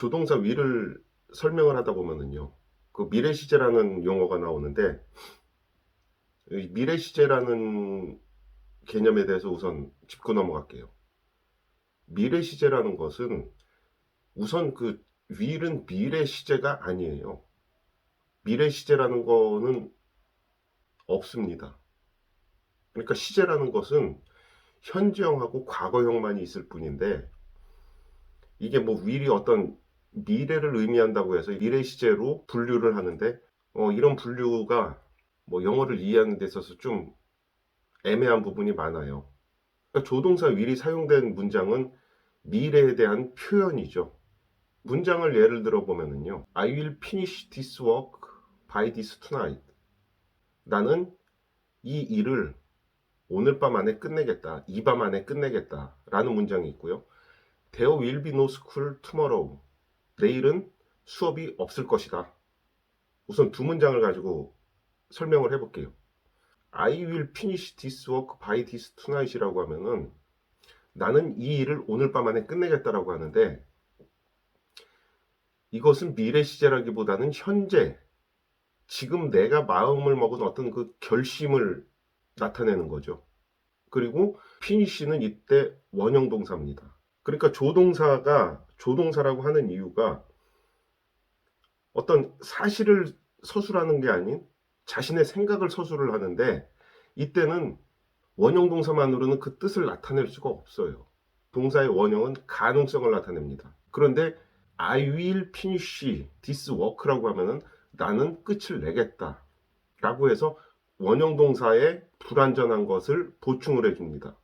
조동사 위를 설명을 하다 보면은요. 그 미래 시제라는 용어가 나오는데, 이 미래 시제라는 개념에 대해서 우선 짚고 넘어갈게요. 미래 시제라는 것은 우선 그 윌은 미래 시제가 아니에요. 미래 시제라는 거는 없습니다. 그러니까 시제라는 것은 현재형하고 과거형만이 있을 뿐인데, 이게 뭐 윌이 어떤 미래를 의미한다고 해서 미래 시제로 분류를 하는데, 이런 분류가 뭐 영어를 이해하는 데 있어서 좀 애매한 부분이 많아요. 그러니까 조동사 will이 사용된 문장은 미래에 대한 표현이죠. 문장을 예를 들어 보면은요. I will finish this work by this tonight. 나는 이 일을 오늘 밤 안에 끝내겠다. 이 밤 안에 끝내겠다. 라는 문장이 있고요. There will be no school tomorrow. 내일은 수업이 없을 것이다. 우선 두 문장을 가지고 설명을 해볼게요. I will finish this work by this tonight이라고 하면은 나는 이 일을 오늘 밤 안에 끝내겠다라고 하는데, 이것은 미래 시제라기보다는 현재, 지금 내가 마음을 먹은 어떤 그 결심을 나타내는 거죠. 그리고 finish는 이때 원형 동사입니다. 그러니까 조동사가 조동사라고 하는 이유가 어떤 사실을 서술하는 게 아닌 자신의 생각을 서술을 하는데, 이때는 원형 동사만으로는 그 뜻을 나타낼 수가 없어요. 동사의 원형은 가능성을 나타냅니다. 그런데 I will finish this work라고 하면은 나는 끝을 내겠다 라고 해서 원형 동사의 불완전한 것을 보충을 해줍니다.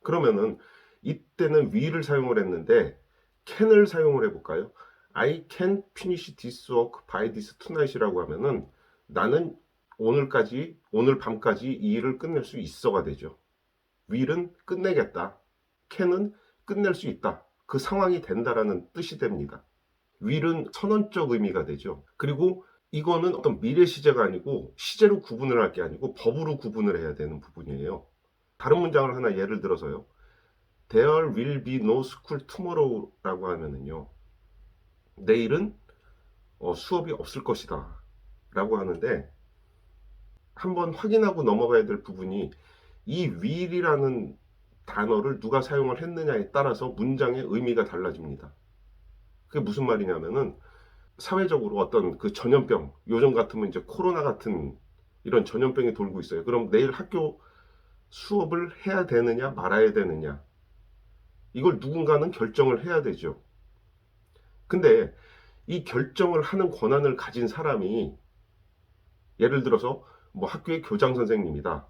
그러면은 이때는 will을 사용을 했는데 can을 사용을 해볼까요? I can finish this work by this tonight이라고 하면은 나는 오늘 밤까지 이 일을 끝낼 수 있어가 되죠. will은 끝내겠다. can은 끝낼 수 있다. 그 상황이 된다라는 뜻이 됩니다. will은 선언적 의미가 되죠. 그리고 이거는 어떤 미래 시제가 아니고 시제로 구분을 할 게 아니고 법으로 구분을 해야 되는 부분이에요. 다른 문장을 하나 예를 들어서요. There will be no school tomorrow라고 하면은요. 내일은 수업이 없을 것이다 라고 하는데, 한번 확인하고 넘어가야 될 부분이 이 will이라는 단어를 누가 사용을 했느냐에 따라서 문장의 의미가 달라집니다. 그게 무슨 말이냐면은 사회적으로 어떤 그 전염병, 요즘 같으면 이제 코로나 같은 이런 전염병이 돌고 있어요. 그럼 내일 학교 수업을 해야 되느냐 말아야 되느냐, 이걸 누군가는 결정을 해야 되죠. 근데 이 결정을 하는 권한을 가진 사람이, 예를 들어서 뭐 학교의 교장 선생님이다.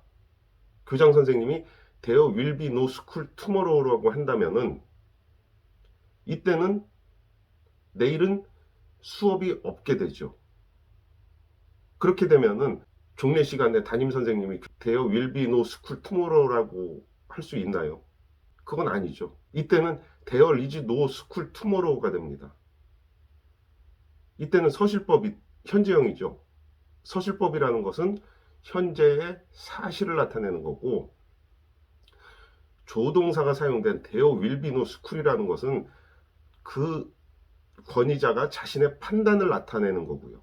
교장 선생님이 There will be no school tomorrow라고 한다면은 이때는 내일은 수업이 없게 되죠. 그렇게 되면은 종례 시간에 담임 선생님이 There will be no school tomorrow라고 할 수 있나요? 그건 아니죠. 이때는 There is no school tomorrow가 됩니다. 이때는 서술법이 현재형이죠. 서술법이라는 것은 현재의 사실을 나타내는 거고, 조동사가 사용된 There will be no school이라는 것은 그 권위자가 자신의 판단을 나타내는 거고요.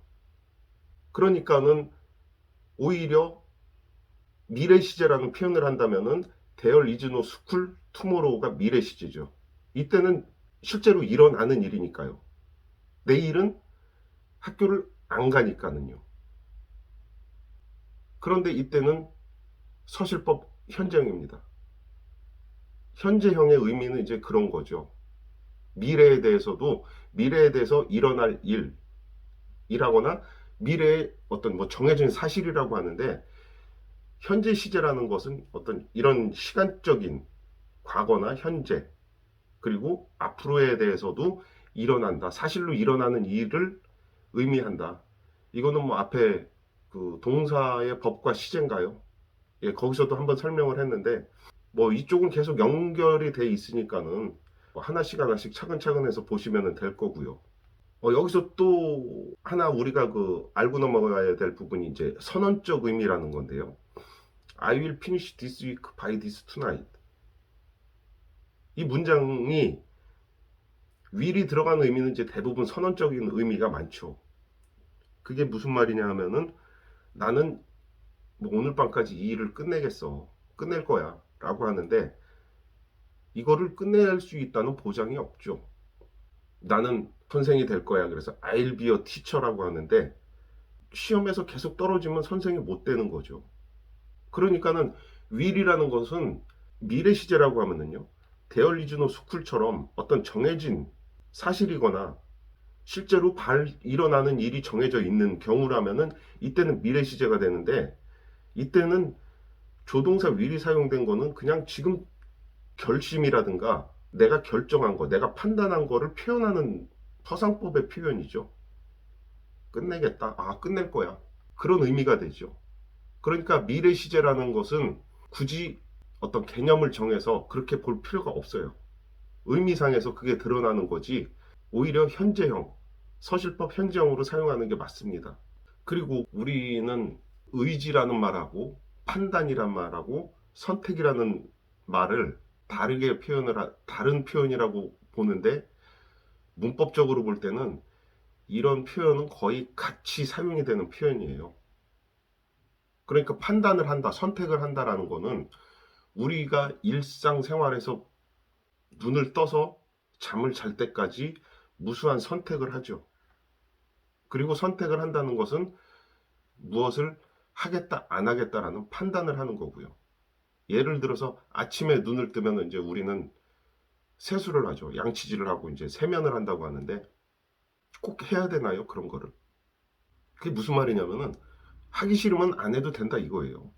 그러니까는 오히려 미래 시제라는 표현을 한다면은 There is no school tomorrow가 미래 시제죠. 이때는 실제로 일어나는 일이니까요. 내일은 학교를 안 가니까는요. 그런데 이때는 서술법 현재형입니다. 현재형의 의미는 이제 그런 거죠. 미래에 대해서 일어날 일이라거나 미래의 어떤 뭐 정해진 사실이라고 하는데, 현재 시제라는 것은 어떤 이런 시간적인 과거나 현재, 그리고 앞으로에 대해서도 일어난다, 사실로 일어나는 일을 의미한다. 이거는 뭐 앞에 그 동사의 법과 시제인가요? 예, 거기서도 한번 설명을 했는데, 뭐 이쪽은 계속 연결이 돼 있으니까는 뭐 하나씩 차근차근 해서 보시면 될 거고요. 여기서 또 하나 우리가 그 알고 넘어가야 될 부분이 이제 선언적 의미라는 건데요. I will finish this week by this tonight. 이 문장이 will이 들어간 의미는 이제 대부분 선언적인 의미가 많죠. 그게 무슨 말이냐 하면은 나는 뭐 오늘 밤까지 이 일을 끝내겠어. 끝낼 거야. 라고 하는데 이거를 끝낼 수 있다는 보장이 없죠. 나는 선생이 될 거야. 그래서 I'll be a teacher라고 하는데 시험에서 계속 떨어지면 선생이 못 되는 거죠. 그러니까는 will이라는 것은 미래 시제라고 하면은요. There is no school처럼 어떤 정해진 사실이거나 실제로 일어나는 일이 정해져 있는 경우라면은 이때는 미래 시제가 되는데 이때는 조동사 will이 사용된 거는 그냥 지금 결심이라든가 내가 결정한 거, 내가 판단한 거를 표현하는 서상법의 표현이죠. 끝내겠다. 아, 끝낼 거야. 그런 의미가 되죠. 그러니까 미래 시제라는 것은 굳이 어떤 개념을 정해서 그렇게 볼 필요가 없어요. 의미상에서 그게 드러나는 거지 오히려 현재형, 서술법 현재형으로 사용하는 게 맞습니다. 그리고 우리는 의지라는 말하고 판단이란 말하고 선택이라는 말을 다른 표현이라고 보는데 문법적으로 볼 때는 이런 표현은 거의 같이 사용이 되는 표현이에요. 그러니까 판단을 한다, 선택을 한다라는 거는 우리가 일상생활에서 눈을 떠서 잠을 잘 때까지 무수한 선택을 하죠. 그리고 선택을 한다는 것은 무엇을 하겠다, 안 하겠다라는 판단을 하는 거고요. 예를 들어서 아침에 눈을 뜨면 이제 우리는 세수를 하죠. 양치질을 하고 이제 세면을 한다고 하는데 꼭 해야 되나요? 그런 거를. 그게 무슨 말이냐면은 하기 싫으면 안 해도 된다 이거예요.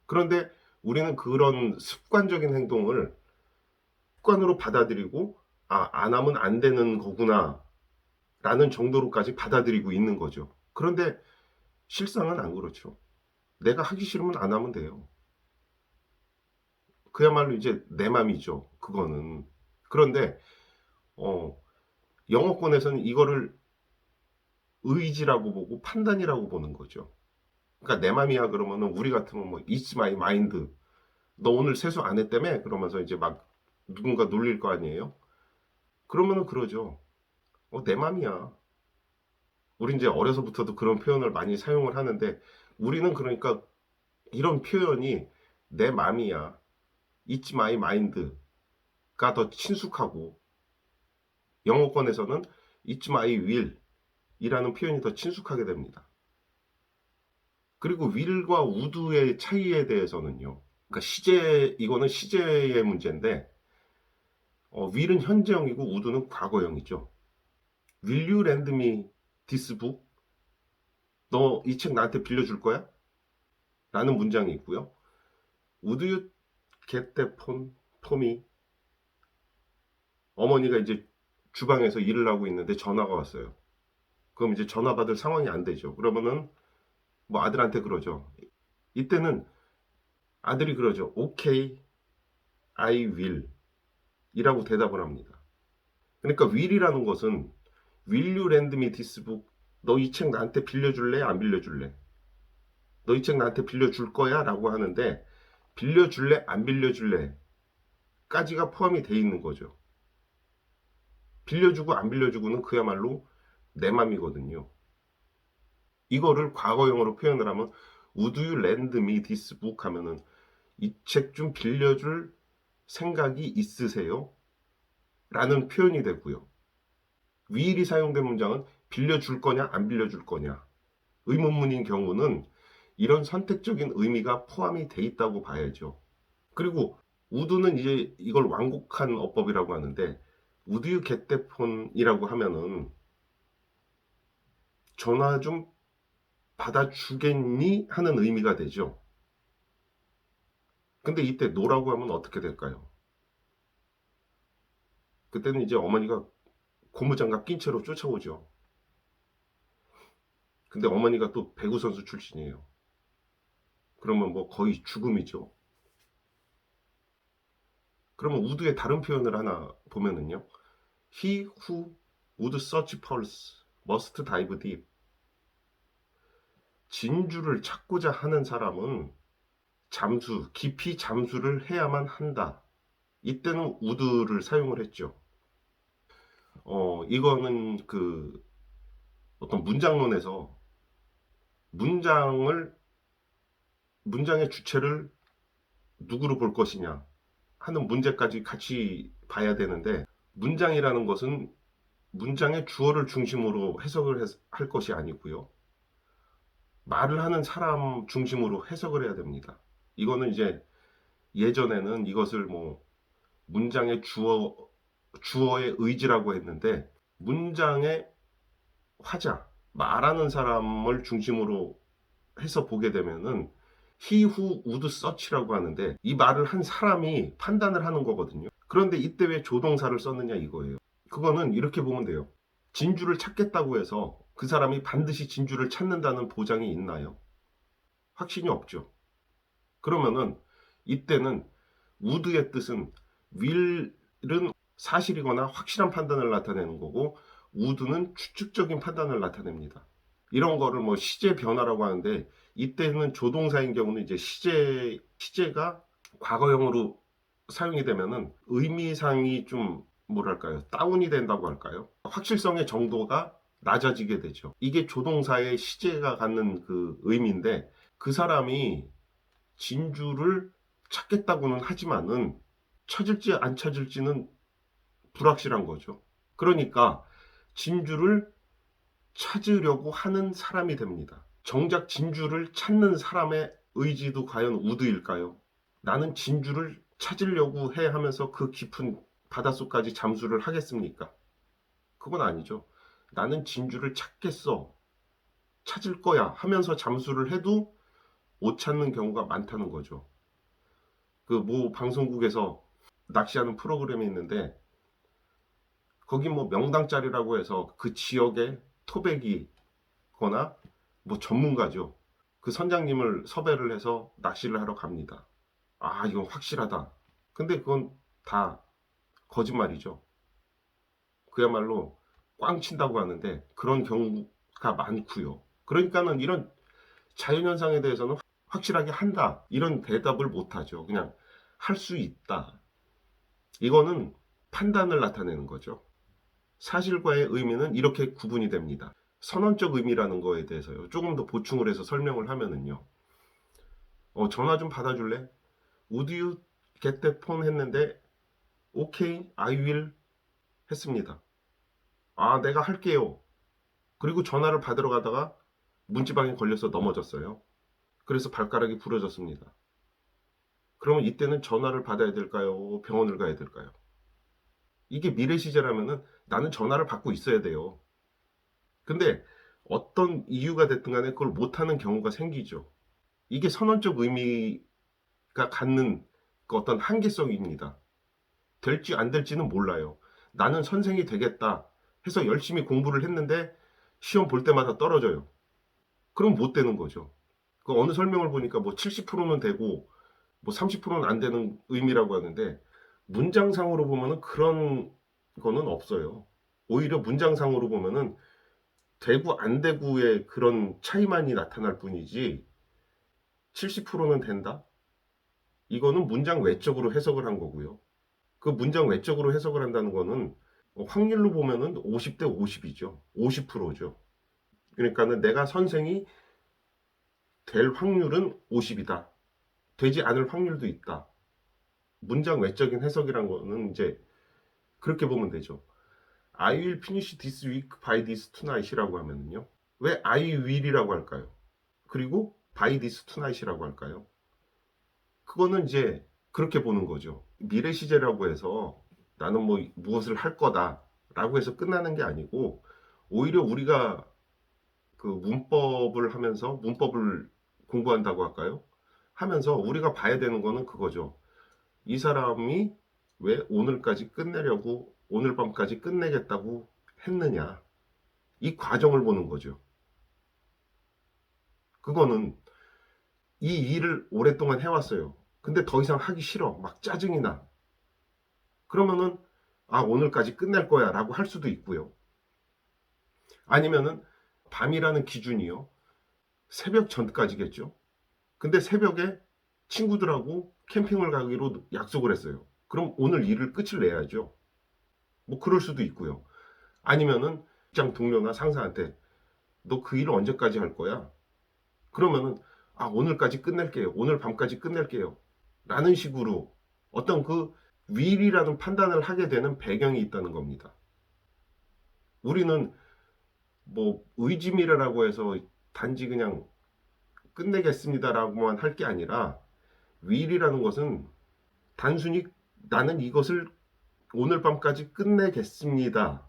그런데 우리는 그런 습관적인 행동을 습관으로 받아들이고 안 하면 안 되는 거구나 라는 정도로까지 받아들이고 있는 거죠. 그런데 실상은 안 그렇죠. 내가 하기 싫으면 안 하면 돼요. 그야말로 이제 내 맘이죠. 그거는. 그런데 어, 영어권에서는 이거를 의지라고 보고 판단이라고 보는 거죠. 그러니까 내 맘이야 그러면은 우리 같으면 뭐 It's my mind. 너 오늘 세수 안 했다며? 그러면서 이제 막 누군가 놀릴 거 아니에요? 그러면은 그러죠. 내 맘이야. 우리 이제 어려서부터도 그런 표현을 많이 사용을 하는데 우리는 그러니까 이런 표현이 내 맘이야. It's my mind가 더 친숙하고 영어권에서는 It's my will 이라는 표현이 더 친숙하게 됩니다. 그리고 will과 would의 차이에 대해서는요. 그러니까 이거는 시제의 문제인데 will은 현재형이고 would는 과거형이죠. Will you lend me this book? 너 이 책 나한테 빌려줄 거야? 라는 문장이 있고요. Would you get the phone for me? 어머니가 이제 주방에서 일을 하고 있는데 전화가 왔어요. 그럼 이제 전화 받을 상황이 안 되죠. 그러면은 뭐 아들한테 그러죠. 이때는 아들이 그러죠. Okay, I will 이라고 대답을 합니다. 그러니까 will이라는 것은 Will you lend me this book? 너 이 책 나한테 빌려줄래? 안 빌려줄래? 너 이 책 나한테 빌려줄 거야? 라고 하는데 빌려줄래? 안 빌려줄래? 까지가 포함이 돼 있는 거죠. 빌려주고 안 빌려주고는 그야말로 내 맘이거든요. 이거를 과거형으로 표현을 하면 Would you lend me this book? 하면은 이 책 좀 빌려줄 생각이 있으세요? 라는 표현이 되고요. will이 사용된 문장은 빌려줄 거냐 안 빌려줄 거냐 의문문인 경우는 이런 선택적인 의미가 포함이 돼 있다고 봐야죠. 그리고 would는 이제 이걸 완곡한 어법이라고 하는데 would you get the phone이라고 하면은 전화 좀 받아주겠니? 하는 의미가 되죠. 근데 이때 no라고 하면 어떻게 될까요? 그때는 이제 어머니가 고무장갑 낀 채로 쫓아오죠. 근데 어머니가 또 배구 선수 출신이에요. 그러면 뭐 거의 죽음이죠. 그러면 would의 다른 표현을 하나 보면은요. He who would search pearls must dive deep. 진주를 찾고자 하는 사람은 깊이 잠수를 해야만 한다. 이때는 would를 사용을 했죠. 이거는 그 어떤 문장론에서 문장의 주체를 누구로 볼 것이냐 하는 문제까지 같이 봐야 되는데, 문장이라는 것은 문장의 주어를 중심으로 해석을 할 것이 아니고요. 말을 하는 사람 중심으로 해석을 해야 됩니다. 이거는 이제 예전에는 이것을 뭐 문장의 주어의 의지라고 했는데, 문장의 화자, 말하는 사람을 중심으로 해서 보게 되면은 he who would search라고 하는데, 이 말을 한 사람이 판단을 하는 거거든요. 그런데 이때 왜 조동사를 썼느냐 이거예요. 그거는 이렇게 보면 돼요. 진주를 찾겠다고 해서 그 사람이 반드시 진주를 찾는다는 보장이 있나요? 확신이 없죠. 그러면은 이때는 would의 뜻은 will은 사실이거나 확실한 판단을 나타내는 거고, would는 추측적인 판단을 나타냅니다. 이런 거를 뭐 시제 변화라고 하는데, 이때는 조동사인 경우는 이제 시제가 과거형으로 사용이 되면은 의미상이 좀 뭐랄까요, 다운이 된다고 할까요? 확실성의 정도가 낮아지게 되죠. 이게 조동사의 시제가 갖는 그 의미인데, 그 사람이 진주를 찾겠다고는 하지만은 찾을지 안 찾을지는 불확실한 거죠. 그러니까 진주를 찾으려고 하는 사람이 됩니다. 정작 진주를 찾는 사람의 의지도 과연 우드일까요? 나는 진주를 찾으려고 해 하면서 그 깊은 바닷속까지 잠수를 하겠습니까? 그건 아니죠. 나는 진주를 찾겠어, 찾을 거야 하면서 잠수를 해도 못 찾는 경우가 많다는 거죠. 그 모 방송국에서 낚시하는 프로그램이 있는데, 거기 뭐 명당짜리라고 해서 그 지역의 토백이거나 뭐 전문가죠. 그 선장님을 섭외를 해서 낚시를 하러 갑니다. 아, 이건 확실하다. 근데 그건 다 거짓말이죠. 그야말로 꽝 친다고 하는데 그런 경우가 많고요. 그러니까는 이런 자연현상에 대해서는 확실하게 한다, 이런 대답을 못하죠. 그냥 할 수 있다. 이거는 판단을 나타내는 거죠. 사실과의 의미는 이렇게 구분이 됩니다. 선언적 의미라는 거에 대해서요, 조금 더 보충을 해서 설명을 하면은요. 전화 좀 받아줄래? Would you get the phone 했는데 Okay, I will 했습니다. 아, 내가 할게요. 그리고 전화를 받으러 가다가 문지방에 걸려서 넘어졌어요. 그래서 발가락이 부러졌습니다. 그러면 이때는 전화를 받아야 될까요? 병원을 가야 될까요? 이게 미래 시제라면은 나는 전화를 받고 있어야 돼요. 근데 어떤 이유가 됐든 간에 그걸 못하는 경우가 생기죠. 이게 선언적 의미가 갖는 그 어떤 한계성입니다. 될지 안 될지는 몰라요. 나는 선생이 되겠다 해서 열심히 공부를 했는데 시험 볼 때마다 떨어져요. 그럼 못 되는 거죠. 그 어느 설명을 보니까 뭐 70%는 되고 뭐 30%는 안 되는 의미라고 하는데, 문장상으로 보면은 그런 거는 없어요. 오히려 문장상으로 보면은 되고 안 되고의 그런 차이만이 나타날 뿐이지, 70%는 된다? 이거는 문장 외적으로 해석을 한 거고요. 그 문장 외적으로 해석을 한다는 거는 확률로 보면은 50대 50이죠. 50%죠. 그러니까는 내가 선생이 될 확률은 50이다. 되지 않을 확률도 있다. 문장 외적인 해석이란 거는 이제 그렇게 보면 되죠. I will finish this week by this tonight이라고 하면요. 왜 I will이라고 할까요? 그리고 by this tonight이라고 할까요? 그거는 이제 그렇게 보는 거죠. 미래 시제라고 해서 나는 뭐 무엇을 할 거다라고 해서 끝나는 게 아니고, 오히려 우리가 그 문법을 하면서 문법을 공부한다고 할까요? 하면서 우리가 봐야 되는 거는 그거죠. 이 사람이 왜 오늘까지 끝내려고, 오늘 밤까지 끝내겠다고 했느냐. 이 과정을 보는 거죠. 그거는 이 일을 오랫동안 해왔어요. 근데 더 이상 하기 싫어. 막 짜증이 나. 그러면은 아, 오늘까지 끝낼 거야 라고 할 수도 있고요. 아니면은 밤이라는 기준이요, 새벽 전까지겠죠. 근데 새벽에 친구들하고 캠핑을 가기로 약속을 했어요. 그럼 오늘 일을 끝을 내야죠. 뭐 그럴 수도 있고요. 아니면은 직장 동료나 상사한테 너 그 일을 언제까지 할 거야? 그러면은 오늘까지 끝낼게요. 오늘 밤까지 끝낼게요. 라는 식으로 어떤 그 윌이라는 판단을 하게 되는 배경이 있다는 겁니다. 우리는 뭐 의지미래라고 해서 단지 그냥 끝내겠습니다라고만 할 게 아니라 윌이라는 것은 단순히 나는 이것을 오늘 밤까지 끝내겠습니다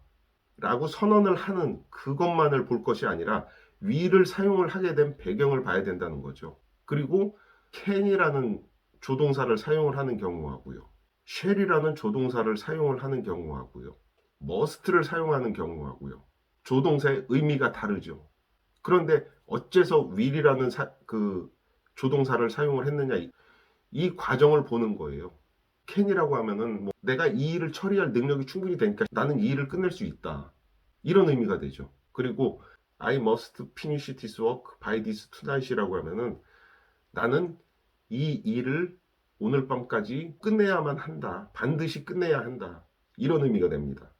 라고 선언을 하는 그것만을 볼 것이 아니라 will을 사용을 하게 된 배경을 봐야 된다는 거죠. 그리고 can이라는 조동사를 사용을 하는 경우하고요, shall이라는 조동사를 사용을 하는 경우하고요, must를 사용하는 경우하고요, 조동사의 의미가 다르죠. 그런데 어째서 will이라는 그 조동사를 사용을 했느냐, 이 과정을 보는 거예요. can이라고 하면은 뭐 내가 이 일을 처리할 능력이 충분히 되니까 나는 이 일을 끝낼 수 있다, 이런 의미가 되죠. 그리고 I must finish this work by this tonight이라고 하면은 나는 이 일을 오늘 밤까지 끝내야만 한다, 반드시 끝내야 한다, 이런 의미가 됩니다.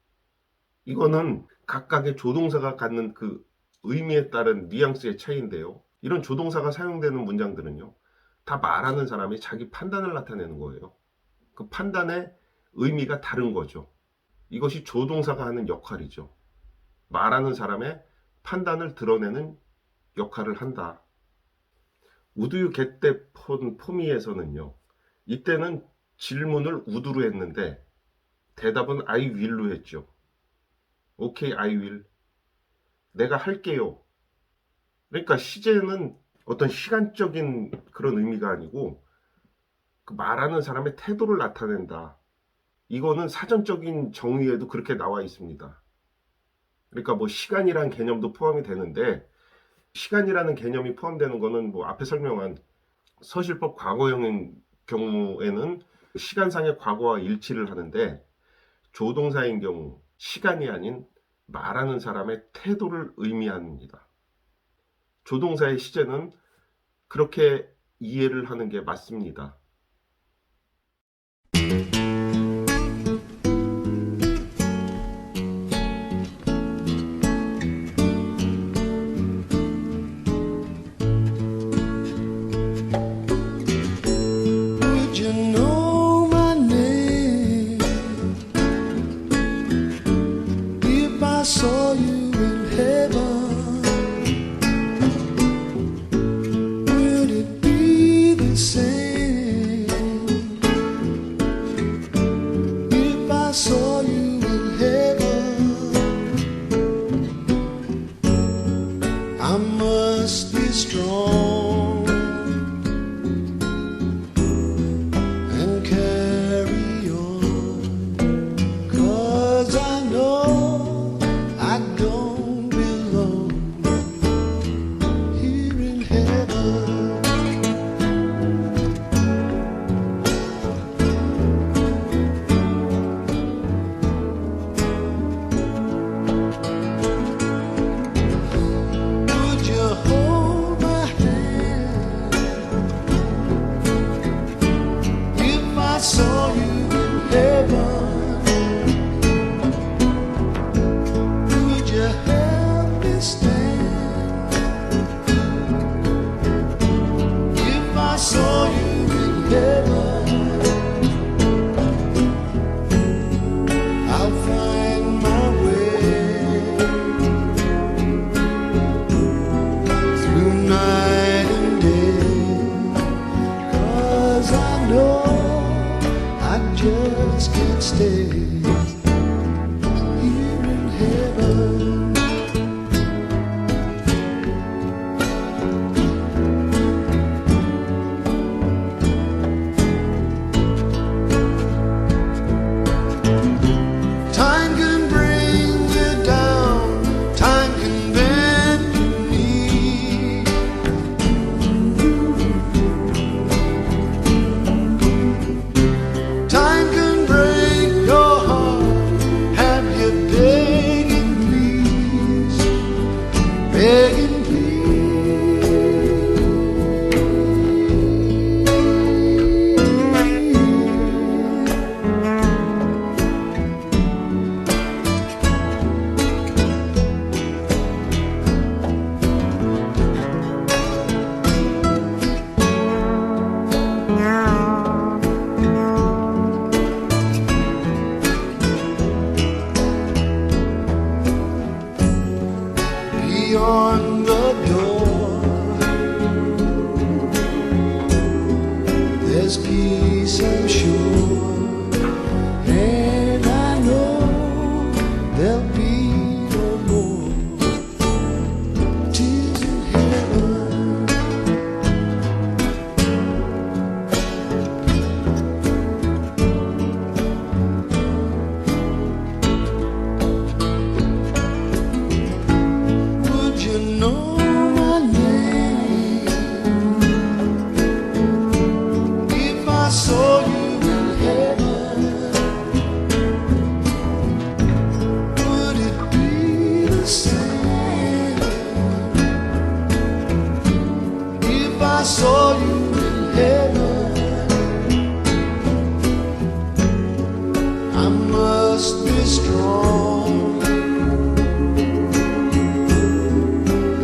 이거는 각각의 조동사가 갖는 그 의미에 따른 뉘앙스의 차이인데요, 이런 조동사가 사용되는 문장들은요 다 말하는 사람이 자기 판단을 나타내는 거예요. 그 판단의 의미가 다른 거죠. 이것이 조동사가 하는 역할이죠. 말하는 사람의 판단을 드러내는 역할을 한다. Would you get that phone for me에서는요, 이때는 질문을 would로 했는데 대답은 I will로 했죠. Okay, I will. 내가 할게요. 그러니까 시제는 어떤 시간적인 그런 의미가 아니고 그 말하는 사람의 태도를 나타낸다. 이거는 사전적인 정의에도 그렇게 나와 있습니다. 그러니까 뭐 시간이란 개념도 포함이 되는데, 시간이라는 개념이 포함되는 거는 뭐 앞에 설명한 서술법 과거형인 경우에는 시간상의 과거와 일치를 하는데, 조동사인 경우 시간이 아닌 말하는 사람의 태도를 의미합니다. 조동사의 시제는 그렇게 이해를 하는 게 맞습니다. saw you in heaven, would it be the same if I saw you in heaven? I must be strong and carry on, 'cause I know I don't belong here in heaven. Would you hold my hand? beyond the door. There's peace, I'm sure, and I know there'll be no more tears in heaven. Would you know my name if I saw you in heaven? Would it be the same if I saw you in heaven? I must be strong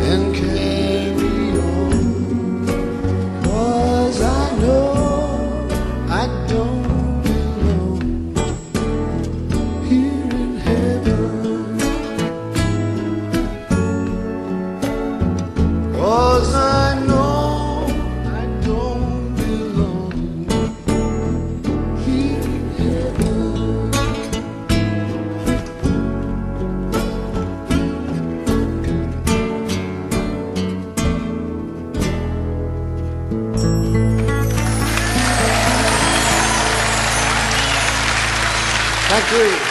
and carry on, 'cause I know I don't belong here in heaven. 'Cause I know I don't belong here in heaven. Thank you.